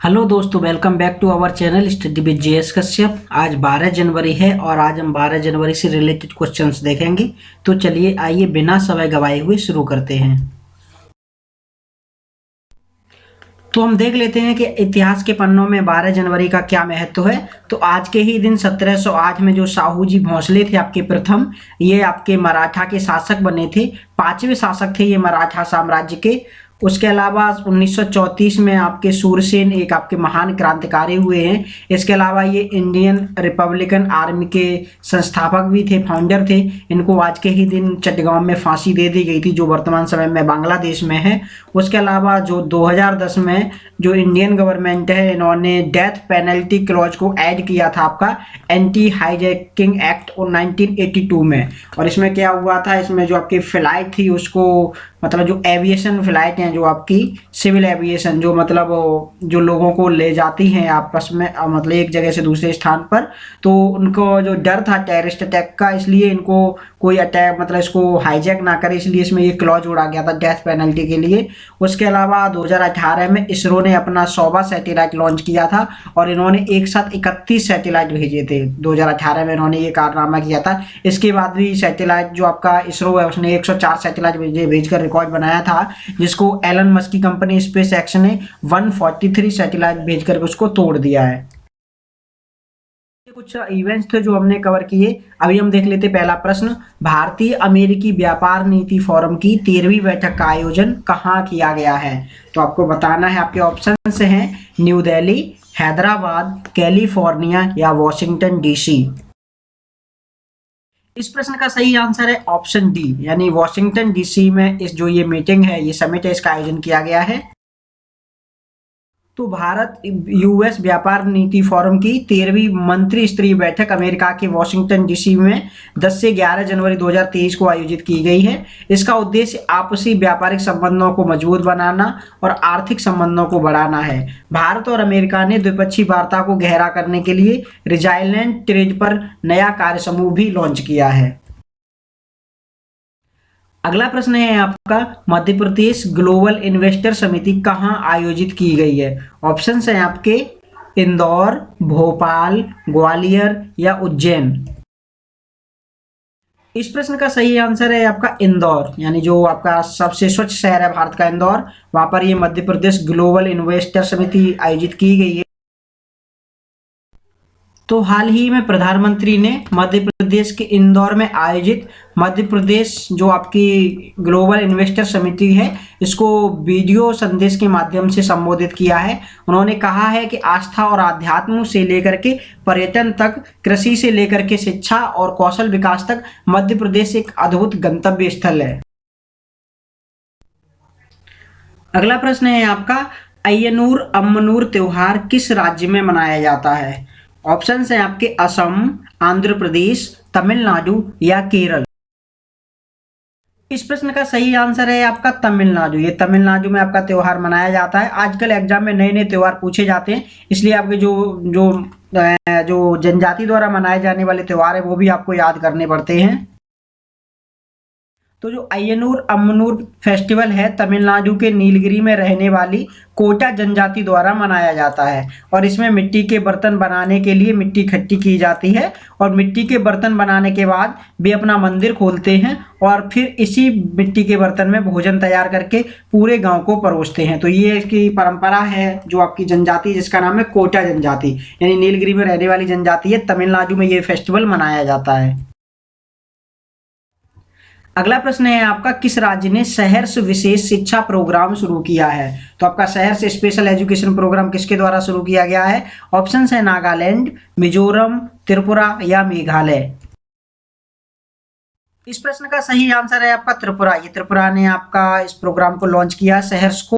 Hello दोस्तों, welcome back to our channel study with JS Kashyap. आज 12 जनवरी है और आज हम 12 जनवरी से रिलेटेड क्वेश्चंस देखेंगे। तो चलिए आइए बिना समय गवाए हुए शुरू करते हैं। तो हम देख लेते हैं कि इतिहास के पन्नों में 12 जनवरी का क्या महत्व है। तो आज के ही दिन 1708 में जो साहू जी भोंसले थे आपके प्रथम, ये आपके मराठा के शासक बने थे। 5वें शासक थे ये मराठा साम्राज्य के। उसके अलावा 1934 में आपके सूरसेन एक आपके महान क्रांतिकारी हुए हैं। इसके अलावा ये इंडियन रिपब्लिकन आर्मी के संस्थापक भी थे, फाउंडर थे। इनको आज के ही दिन चटगांव में फांसी दे दी गई थी, जो वर्तमान समय में बांग्लादेश में है। उसके अलावा जो 2010 में जो इंडियन गवर्नमेंट है, इन्होंने डेथ पेनल्टी क्लॉज को ऐड किया था आपका एंटी हाईजैकिंग एक्ट 1982 में। और इसमें क्या हुआ था, इसमें जो आपकी फ्लाइट थी उसको मतलब जो एविएशन फ्लाइट हैं, जो आपकी सिविल एविएशन, जो मतलब जो लोगों को ले जाती हैं आपस में मतलब एक जगह से दूसरे स्थान पर, तो उनको जो डर था टेररिस्ट अटैक का, इसलिए इनको कोई अटैक मतलब इसको हाईजैक ना करे, इसलिए इसमें ये क्लॉज जोड़ा गया था डेथ पेनल्टी के लिए। उसके अलावा 2018 में इसरो ने अपना 100वां सैटेलाइट लॉन्च किया था और इन्होंने एक साथ 31 सैटेलाइट भेजे थे। 2018 में इन्होंने ये कारनामा किया था। इसके बाद भी सैटेलाइट जो आपका इसरो है उसने 104 सैटेलाइट भेजकर रिकॉर्ड बनाया था, जिसको एलन मस्क की कंपनी स्पेस एक्स ने 143 सैटेलाइट भेजकर उसको तोड़ दिया है। कुछ इवेंट्स थे जो हमने कवर किए। अभी हम देख लेते पहला प्रश्न, भारतीय अमेरिकी व्यापार नीति फोरम की 13वीं बैठक का आयोजन कहाँ किया गया है? तो आपको बताना है। आपके ऑप्शन से हैं न्यू दिल्ली, हैदराबाद, कैलिफोर्निया या वॉशिंगटन डीसी। इस प्रश्न का सही आंसर है ऑप्शन डी, यानी वॉशिंगटन डीसी में इस जो ये मीटिंग है, ये समिट है, इसका आयोजन किया गया है। तो भारत यूएस व्यापार नीति फोरम की 13वीं मंत्री स्तरीय बैठक अमेरिका के वॉशिंगटन डीसी में 10 से 11 जनवरी 2023 को आयोजित की गई है। इसका उद्देश्य आपसी व्यापारिक संबंधों को मजबूत बनाना और आर्थिक संबंधों को बढ़ाना है। भारत और अमेरिका ने द्विपक्षीय वार्ता को गहरा करने के लिए रिजाइलेंट ट्रेड पर नया कार्य समूह भी लॉन्च किया है। अगला प्रश्न है आपका, मध्य प्रदेश ग्लोबल इन्वेस्टर समिति कहाँ आयोजित की गई है? ऑप्शंस हैं आपके इंदौर, भोपाल, ग्वालियर या उज्जैन। इस प्रश्न का सही आंसर है आपका इंदौर, यानी जो आपका सबसे स्वच्छ शहर है भारत का इंदौर, वहां पर ये मध्य प्रदेश ग्लोबल इन्वेस्टर समिति आयोजित की गई है। तो हाल ही में प्रधानमंत्री ने मध्य प्रदेश के इंदौर में आयोजित मध्य प्रदेश जो आपकी ग्लोबल इन्वेस्टर समिति है, इसको वीडियो संदेश के माध्यम से संबोधित किया है। उन्होंने कहा है कि आस्था और आध्यात्म से लेकर के पर्यटन तक, कृषि से लेकर के शिक्षा और कौशल विकास तक मध्य प्रदेश एक अद्भुत गंतव्य स्थल है। अगला प्रश्न है आपका, अय्यनूर अम्मनूर त्योहार किस राज्य में मनाया जाता है? ऑप्शन हैं आपके असम, आंध्र प्रदेश, तमिलनाडु या केरल। इस प्रश्न का सही आंसर है आपका तमिलनाडु। ये तमिलनाडु में आपका त्योहार मनाया जाता है। आजकल एग्जाम में नए नए त्योहार पूछे जाते हैं, इसलिए आपके जो जनजाति द्वारा मनाए जाने वाले त्योहार है वो भी आपको याद करने पड़ते हैं। तो जो अय्यनूर अम्मनूर फेस्टिवल है, तमिलनाडु के नीलगिरी में रहने वाली कोटा जनजाति द्वारा मनाया जाता है और इसमें मिट्टी के बर्तन बनाने के लिए मिट्टी इकट्ठी की जाती है और मिट्टी के बर्तन बनाने के बाद वे अपना मंदिर खोलते हैं और फिर इसी मिट्टी के बर्तन में भोजन तैयार करके पूरे गांव को परोसते हैं। तो ये इसकी परंपरा है, जो आपकी जनजाति जिसका नाम है कोटा जनजाति, यानी नीलगिरी में रहने वाली जनजाति है। तमिलनाडु में ये फेस्टिवल मनाया जाता है। अगला प्रश्न है आपका, किस राज्य ने सहर्ष विशेष शिक्षा प्रोग्राम शुरू किया है? तो आपका सहर्ष स्पेशल एजुकेशन प्रोग्राम किसके द्वारा शुरू किया गया है? ऑप्शंस है नागालैंड, मिजोरम, त्रिपुरा या मेघालय। इस प्रश्न का सही आंसर है आपका त्रिपुरा। ये त्रिपुरा ने आपका इस प्रोग्राम को लॉन्च किया, सहर्ष को।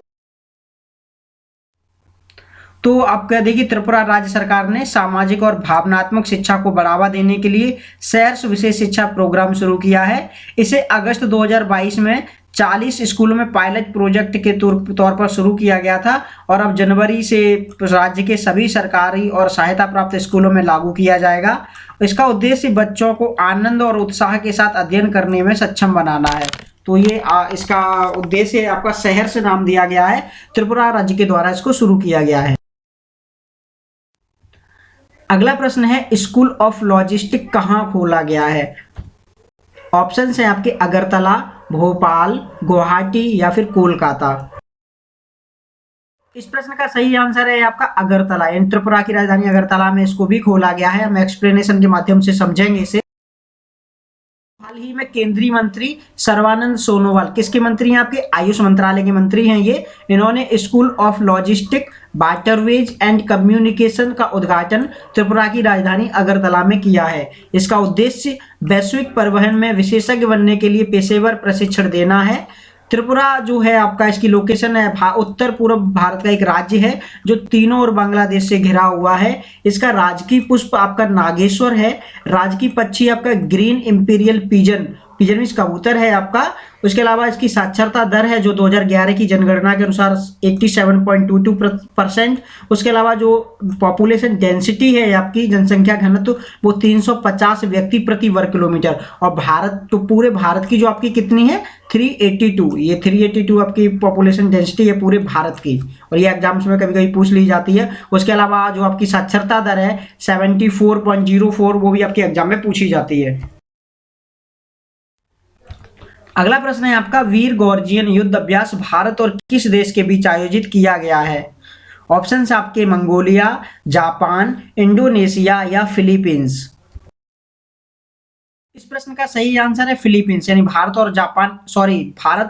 तो आप कह दें कि त्रिपुरा राज्य सरकार ने सामाजिक और भावनात्मक शिक्षा को बढ़ावा देने के लिए सहर्ष विशेष शिक्षा प्रोग्राम शुरू किया है। इसे अगस्त 2022 में 40 स्कूलों में पायलट प्रोजेक्ट के तौर पर शुरू किया गया था और अब जनवरी से राज्य के सभी सरकारी और सहायता प्राप्त स्कूलों में लागू किया जाएगा। इसका उद्देश्य बच्चों को आनंद और उत्साह के साथ अध्ययन करने में सक्षम बनाना है। तो ये इसका उद्देश्य आपका सहर्ष नाम दिया गया है, त्रिपुरा राज्य के द्वारा इसको शुरू किया गया है। अगला प्रश्न है स्कूल ऑफ लॉजिस्टिक कहाँ खोला गया है? ऑप्शन है आपके अगरतला, भोपाल, गुवाहाटी या फिर कोलकाता। इस प्रश्न का सही आंसर है आपका अगरतला। त्रिपुरा की राजधानी अगरतला में इसको भी खोला गया है। हम एक्सप्लेनेशन के माध्यम से समझेंगे इसे। हाल ही में केंद्रीय मंत्री सर्बानंद सोनोवाल किसके मंत्री हैं? आपके आयुष मंत्रालय के मंत्री हैं ये। इन्होंने school of logistic, waterways and communication का उद्घाटन त्रिपुरा की राजधानी अगरतला में किया है। इसका उद्देश्य वैश्विक परिवहन में विशेषज्ञ बनने के लिए पेशेवर प्रशिक्षण देना है। त्रिपुरा जो है आपका, इसकी लोकेशन है उत्तर पूर्व भारत का एक राज्य है जो तीनों ओर बांग्लादेश से घिरा हुआ है। इसका राजकीय पुष्प आपका नागेश्वर है। राजकीय पक्षी आपका green imperial pigeon, pigeon means कबूतर है आपका। उसके अलावा इसकी साक्षरता दर है जो 2011 की जनगणना के अनुसार 87.22%। उसके अलावा जो पॉपुलेशन डेंसिटी है आपकी, जनसंख्या घनत्व, वो 350 व्यक्ति प्रति वर्ग किलोमीटर। और भारत तो पूरे भारत की जो आपकी कितनी है 382, ये 382 आपकी पॉपुलेशन डेंसिटी है पूरे भारत की। और ये एग्जाम्स में कभी कभी पूछ ली जाती है। उसके अलावा जो आपकी साक्षरता दर है 74.04, वो भी आपके एग्जाम में पूछी जाती है। अगला प्रश्न है आपका वीर गॉर्जियन युद्ध अभ्यास भारत और किस देश के बीच आयोजित किया गया है? ऑप्शंस आपके मंगोलिया, जापान, इंडोनेशिया या फिलीपींस। इस प्रश्न का सही आंसर है फिलीपींस, यानी भारत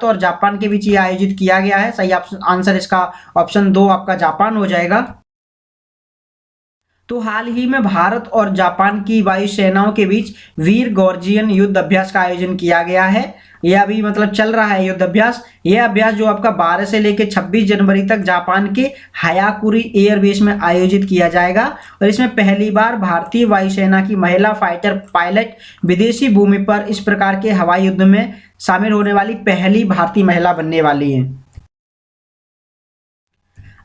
और जापान के बीच ये आयोजित किया गया है। सही आंसर इसका ऑप्शन 2 आपका जापान हो जाएगा। तो हाल ही में भारत और जापान की वायु सेनाओं के बीच वीर गॉर्जियन युद्ध अभ्यास का आयोजन किया गया है। यह अभी मतलब चल रहा है युद्ध अभ्यास। यह अभ्यास जो आपका 12 से लेकर 26 जनवरी तक जापान के हायाकुरी एयरबेस में आयोजित किया जाएगा। और इसमें पहली बार भारतीय वायुसेना की महिला फाइटर पायलट विदेशी भूमि पर इस प्रकार के हवाई युद्ध में शामिल होने वाली पहली भारतीय महिला बनने वाली है।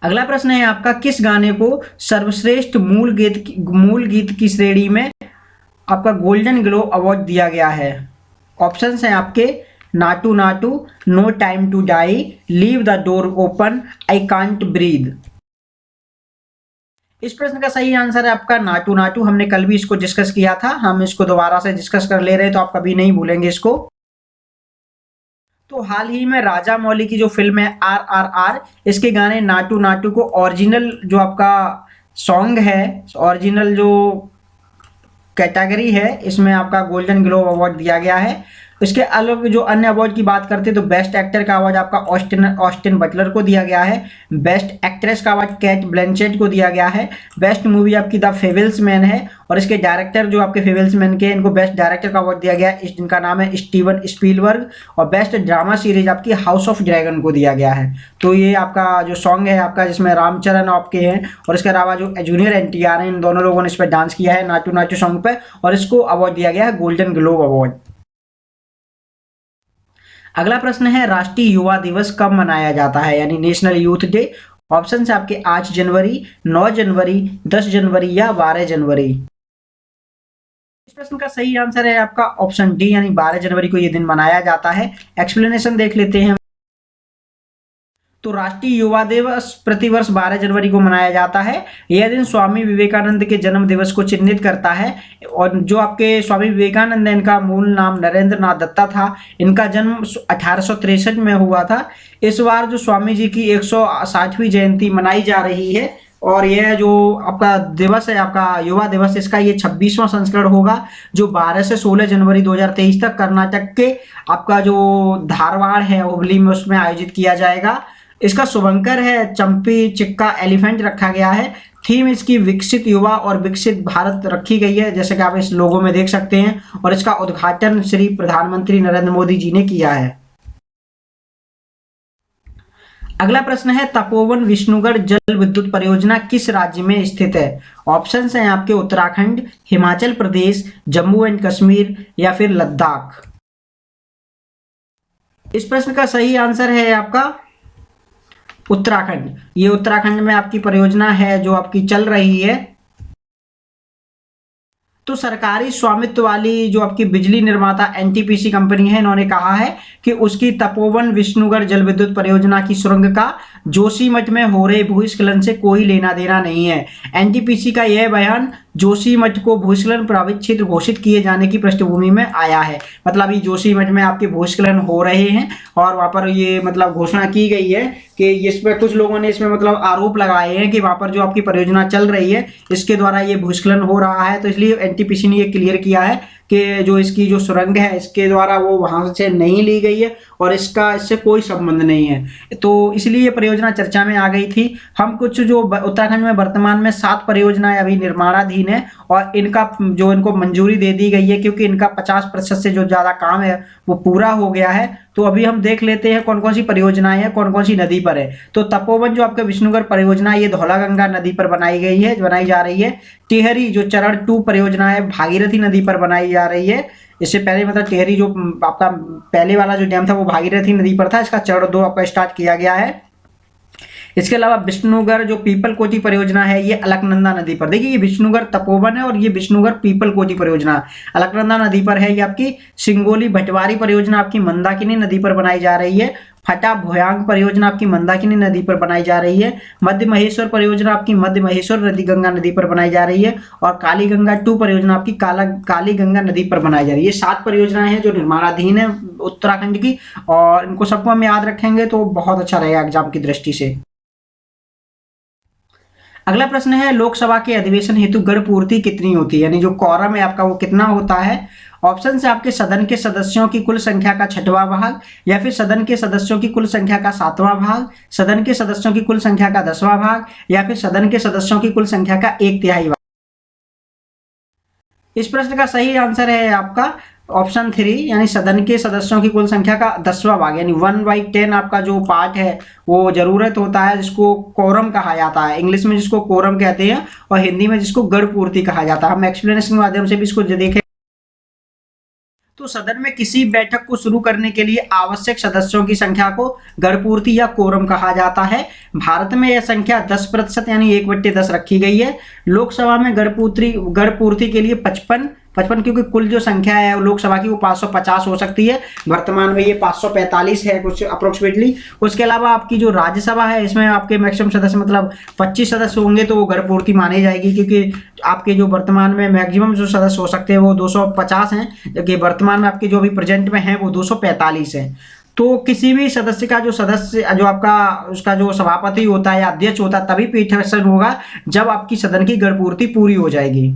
अगला प्रश्न है आपका किस गाने को सर्वश्रेष्ठ मूल गीत की श्रेणी में आपका गोल्डन ग्लोब अवार्ड दिया गया है? ऑप्शंस हैं आपके Naatu Naatu, no time to die, leave the door open, I can't breathe. इस प्रश्न का सही आंसर है आपका नाटू नाटू। हमने कल भी इसको डिस्कस किया था, हम इसको दोबारा से डिस्कस कर ले रहे हैं तो आप कभी नहीं भूलेंगे इसको। तो हाल ही में राजा मौली की जो फिल्म है RRR, इसके गाने नाटू नाटू को ओरिजिनल जो आपका सॉन्ग है, ओरिजिनल जो कैटेगरी है, इसमें आपका गोल्डन ग्लोब अवार्ड दिया गया है। इसके अलग जो अन्य अवार्ड की बात करते हैं तो बेस्ट एक्टर का अवार्ड आपका ऑस्टिन बटलर को दिया गया है। बेस्ट एक्ट्रेस का अवार्ड केट ब्लैंचेट को दिया गया है। बेस्ट मूवी आपकी द फेविल्समैन है। और इसके डायरेक्टर जो आपके फेविल्समैन के, इनको बेस्ट डायरेक्टर का अवार्ड दिया गया है, जिनका नाम है स्टीवन स्पीलबर्ग। और बेस्ट ड्रामा सीरीज आपकी हाउस ऑफ ड्रैगन को दिया गया है। तो ये आपका जो सॉन्ग है आपका, जिसमें रामचरण आपके हैं और इसके अलावा जो जूनियर NTR हैं, इन दोनों लोगों ने इस पर डांस किया है नाटू नाटू सॉन्ग पे, और इसको अवार्ड दिया गया है गोल्डन ग्लोब अवार्ड। अगला प्रश्न है राष्ट्रीय युवा दिवस कब मनाया जाता है, यानी नेशनल यूथ डे। ऑप्शन है आपके 8 जनवरी, 9 जनवरी, 10 जनवरी या 12 जनवरी। इस प्रश्न का सही आंसर है आपका ऑप्शन डी, यानी 12 जनवरी को यह दिन मनाया जाता है। एक्सप्लेनेशन देख लेते हैं। तो राष्ट्रीय युवा दिवस प्रतिवर्ष 12 जनवरी को मनाया जाता है। यह दिन स्वामी विवेकानंद के जन्म दिवस को चिन्हित करता है। और जो आपके स्वामी विवेकानंद है, इनका मूल नाम नरेंद्र नाथ दत्ता था। इनका जन्म 1863 में हुआ था। इस बार जो स्वामी जी की 160वीं जयंती मनाई जा रही है। और यह जो आपका दिवस है, आपका युवा दिवस, इसका ये 26वां संस्करण होगा, जो 12 से 16 जनवरी 2023 तक कर्नाटक के आपका जो धारवाड़ है हुबली में, उसमें आयोजित किया जाएगा। इसका शुभंकर है चंपी चिक्का एलिफेंट रखा गया है। थीम इसकी विकसित युवा और विकसित भारत रखी गई है, जैसे कि आप इस लोगो में देख सकते हैं। और इसका उद्घाटन श्री प्रधानमंत्री नरेंद्र मोदी जी ने किया है। अगला प्रश्न है तपोवन विष्णुगढ़ जल विद्युत परियोजना किस राज्य में स्थित है? ऑप्शंस हैं आपके उत्तराखंड, हिमाचल प्रदेश, जम्मू एंड कश्मीर या फिर लद्दाख। इस प्रश्न का सही आंसर है आपका उत्तराखंड। ये उत्तराखंड में आपकी परियोजना है जो आपकी चल रही है। तो सरकारी स्वामित्व वाली जो आपकी बिजली निर्माता NTPC कंपनी है, इन्होंने कहा है कि उसकी तपोवन विष्णुगढ़ जल विद्युत परियोजना की सुरंग का जोशीमठ में हो रहे भूस्खलन से कोई लेना देना नहीं है। NTPC का यह बयान जोशीमठ को भूस्खलन प्रभावित क्षेत्र घोषित किए जाने की पृष्ठभूमि में आया है। मतलब ये जोशीमठ में आपके भूस्खलन हो रहे हैं और वहाँ पर ये मतलब घोषणा की गई है कि इसमें कुछ लोगों ने इसमें मतलब आरोप लगाए हैं कि वहाँ पर जो आपकी परियोजना चल रही है इसके द्वारा ये भूस्खलन हो रहा है। तो इसलिए एनटीपीसी ने ये क्लियर किया है कि जो इसकी जो सुरंग है इसके द्वारा वो वहां से नहीं ली गई है और इसका इससे कोई संबंध नहीं है। तो इसलिए ये परियोजना चर्चा में आ गई थी। हम कुछ जो उत्तराखंड में वर्तमान में 7 परियोजनाएं अभी निर्माणाधीन है और इनका जो इनको मंजूरी दे दी गई है क्योंकि इनका 50% से जो ज़्यादा काम है वो पूरा हो गया है। तो अभी हम देख लेते हैं कौन कौन सी परियोजनाएं हैं, कौन कौन सी नदी पर है। तो तपोवन जो आपका विष्णुगढ़ परियोजना ये धौलागंगा नदी पर बनाई जा रही है। टिहरी जो चरण 2 परियोजना है भागीरथी नदी पर बनाई जा रही है। इससे पहले मतलब टिहरी जो आपका पहले वाला जो डैम था वो भागीरथी नदी पर था, इसका चरण 2 आपका स्टार्ट किया गया है। इसके अलावा विष्णुगढ़ जो पीपल कोटी परियोजना है ये अलकनंदा नदी पर, देखिए ये विष्णुगढ़ तपोवन है और ये विष्णुगढ़ पीपल कोटी परियोजना अलकनंदा नदी पर है। ये आपकी सिंगोली भटवारी परियोजना आपकी मंदाकिनी नदी पर बनाई जा रही है। फटा भोयांग परियोजना आपकी मंदाकिनी नदी पर बनाई जा रही है। मध्य महेश्वर परियोजना आपकी मध्य महेश्वर नदी गंगा नदी पर बनाई जा रही है और काली गंगा 2 परियोजना आपकी काली गंगा नदी पर बनाई जा रही है। ये 7 परियोजनाएं हैं जो निर्माणाधीन है उत्तराखंड की और इनको सबको हम याद रखेंगे तो बहुत अच्छा रहेगा एग्जाम की दृष्टि से। अगला प्रश्न है लोकसभा के अधिवेशन हेतु गण पूर्ति कितनी होती है, यानी जो कॉरम है आपका वो कितना होता है। ऑप्शन से आपके सदन के सदस्यों की कुल संख्या का 6वां भाग या फिर सदन के सदस्यों की कुल संख्या का 7वां भाग, सदन के सदस्यों की कुल संख्या का 10वां भाग या फिर सदन के सदस्यों की कुल संख्या का 1/3 भाग। इस प्रश्न का सही आंसर है आपका ऑप्शन 3 यानी सदन के सदस्यों की कुल संख्या का 10वां भाग यानी 1/10 आपका जो पार्ट है वो जरूरत होता है, जिसको कोरम कहा जाता है। इंग्लिश में जिसको कोरम कहते हैं और हिंदी में जिसको गण पूर्ति कहा जाता है। हम एक्सप्लेनेशन के माध्यम से भी इसको देखें। तो सदन में किसी बैठक को शुरू करने के लिए आवश्यक सदस्यों की संख्या को गणपूर्ति या कोरम कहा जाता है। भारत में यह संख्या 10% यानी 1/10 रखी गई है। लोकसभा में गणपूर्ति के लिए 55 क्योंकि कुल जो संख्या है लोकसभा की वो 550 हो सकती है, वर्तमान में ये 545 है कुछ अप्रोक्सीमेटली। उसके अलावा आपकी जो राज्यसभा है इसमें आपके मैक्सिमम सदस्य मतलब 25 सदस्य होंगे तो वो गणपूर्ति मानी जाएगी, क्योंकि आपके जो वर्तमान में मैक्सिमम जो सदस्य हो सकते हैं वो 250 हैं, जबकि वर्तमान में आपके जो अभी प्रेजेंट में है वो 245 है। तो किसी भी सदस्य का जो आपका उसका जो सभापति होता है या अध्यक्ष होता है तभी पीठासन होगा जब आपकी सदन की गणपूर्ति पूरी हो जाएगी।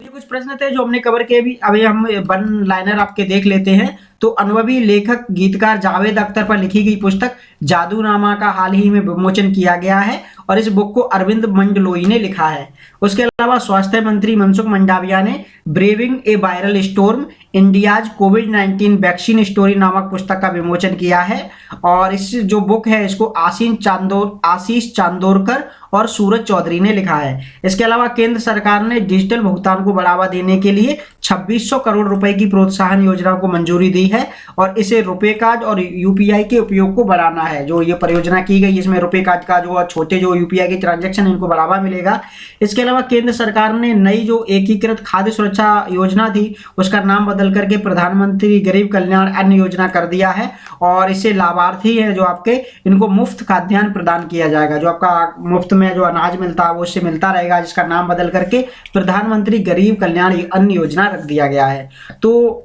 ये कुछ प्रश्न थे जो हमने कवर किए। अभी हम 1 लाइनर आपके देख लेते हैं। तो अनुभवी लेखक गीतकार जावेद अख्तर पर लिखी गई पुस्तक जादूनामा का हाल ही में विमोचन किया गया है और इस बुक को अरविंद मंडलोई ने लिखा है। उसके अलावा स्वास्थ्य मंत्री मनसुख मंडाविया ने ब्रेविंग ए वायरल स्टॉर्म इंडियाज कोविड-19 वैक्सीन स्टोरी नामक पुस्तक का विमोचन किया है और इस जो बुक है इसको आशीष चांदोरकर और सूरज चौधरी ने लिखा है। इसके अलावा केंद्र सरकार ने डिजिटल भुगतान को बढ़ावा देने के लिए 2600 करोड़ रुपए की प्रोत्साहन योजना को मंजूरी दी है और इसे रुपे कार्ड और यूपीआई के उपयोग को बढ़ाना है। जो ये परियोजना की गई इसमें रुपे कार्ड का जो छोटे जो यूपीआई के ट्रांजैक्शन है इनको बढ़ावा मिलेगा। इसके अलावा केंद्र सरकार ने नई जो एकीकृत खाद्य सुरक्षा योजना थी उसका नाम बदल करके प्रधानमंत्री गरीब कल्याण अन्न योजना कर दिया है और इससे लाभार्थी है जो आपके इनको मुफ्त खाद्यान्न प्रदान किया जाएगा। जो आपका मुफ्त में जो अनाज मिलता है वो इससे मिलता रहेगा, जिसका नाम बदल करके प्रधानमंत्री गरीब कल्याण अन्न योजना रख दिया गया है। तो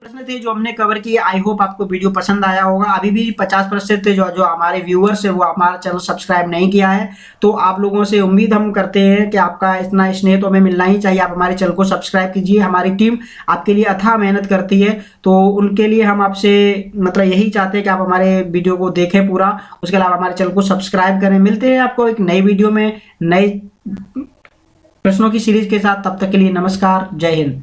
प्रश्न थे जो हमने कवर किए। आई होप आपको वीडियो पसंद आया होगा। अभी भी 50% जो हमारे व्यूअर्स है वो हमारा चैनल सब्सक्राइब नहीं किया है, तो आप लोगों से उम्मीद हम करते हैं कि आपका इतना स्नेह तो हमें मिलना ही चाहिए। आप हमारे चैनल को सब्सक्राइब कीजिए। हमारी टीम आपके लिए अथाह मेहनत करती है, तो उनके लिए हम आपसे मतलब यही चाहते हैं कि आप हमारे वीडियो को देखें पूरा। उसके अलावा हमारे चैनल को सब्सक्राइब करें। मिलते हैं आपको एक नई वीडियो में नए प्रश्नों की सीरीज के साथ। तब तक के लिए नमस्कार, जय हिंद।